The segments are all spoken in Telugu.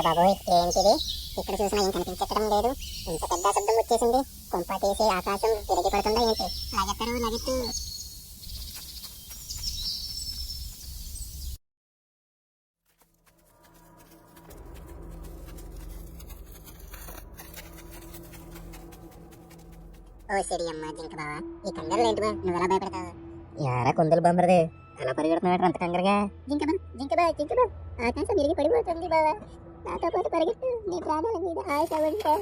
బాబోయ్ ఏంటిది? ఇక్కడ చూసినా ఏం కనిపించడం లేదు. ఇంత పెద్ద శబ్దం వచ్చేసింది. కొంప తీసి ఆకాశం తిరిగి పడుతుందా ఏంటి? లగెత్తరు లగెత్తు. ఓ సిరి అమ్మ జింక బావా, ఈ కంగారు ఏంటి బా? నువ్వు ఎలా భయపడతావు? యారా కుందలు బామ్మరిది అలా పరిగెడుతున్నాడు అంత కంగారుగా? జింక బా ఆకాశం తిరిగి పడిపోతుంది బావా. నాతో పాటు పరిగెట్టు, నీ ప్రాణాల మీద ఆశ ఉంటా.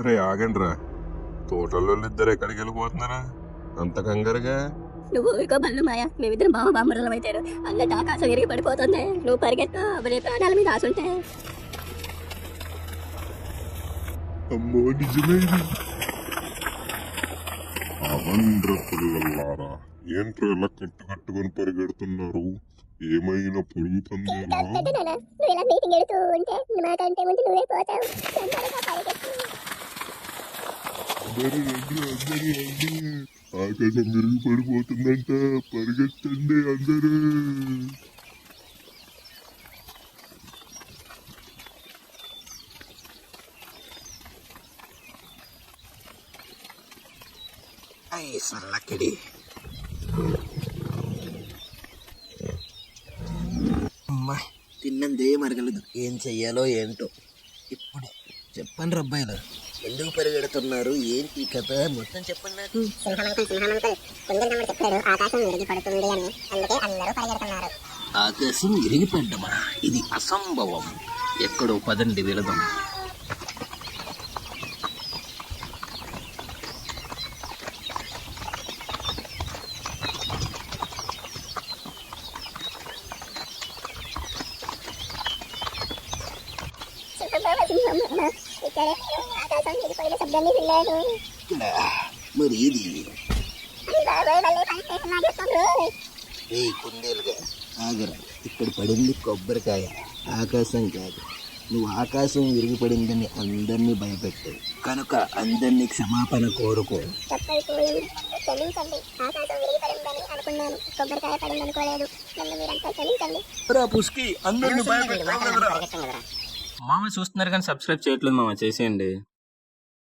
రే ఆగండ్రా, తోటల్లో ఇద్దరు ఎక్కడికి వెళ్ళిపోతున్నారా అంత కంగారుగా? నువ్వు ఊరుకో బల్లు మాయా, మేమిద్దరం బావ బామ్మరులం అయితారు. అన్నట్టు ఆకాశం విరిగి పడిపోతుంది. నువ్వు పరిగెత్తు, నీ ప్రాణాల మీద ఆశ ఉంటే. అమ్మో నిజమేది. అవండ్ర పిల్లలారా, ఏంట్రా ఇలా కట్టుకొని పరిగెడుతున్నారు? ఏమైనా పురుగు పందేనా? నువ్వు ఇలా మీటింగ్ ఎడుతూ ఉంటే నాకంటే ముందు నువ్వే పోతావు. తొందరగా పరిగెత్తు. అందరూ ఆకాశం విరిగి పడిపోతుందంట, పరిగెత్తండి అందరూ. సల్లకిడి అమ్మా, తిన్నందే మరగలేదు. ఏం చెయ్యాలో ఏంటో. ఇప్పుడు చెప్పండి రబ్బాయిలు, ఎందుకు పరిగెడుతున్నారు? ఏంటి కథ మొత్తం చెప్పండి నాకు. చెప్పాడు ఆకాశం విరిగి పడుతుంది అని, అందుకే అందరూ పరిగెడుతున్నారు. ఆకాశం విరిగిపడ్డమా? ఇది అసంభవం. ఎక్కడో పదండి వెళదాం. ఇక్కడే ఆకాశం విరిగిపోయిన శబ్దాన్ని విన్నాను. మరి ఇది ఏ కుందేలుగా ఆగరా, ఇక్కడ పడింది కొబ్బరికాయ, ఆకాశం కాదు. నువ్వు ఆకాశం విరిగిపడిందని అందరినీ భయపెట్టావు కనుక అందరినీ క్షమాపణ కోరుకో. క్షమించండి, ఆకాశం విరిగిపడిందని అనుకున్నాను, కొబ్బరికాయ పడింది అనుకోలేదు. నన్ను మీరంతా క్షమించండి. పుష్కి అందరినీ మామ చూస్తున్నారు కానీ సబ్స్క్రైబ్ చేయట్లేదు మామ, చేసేయండి.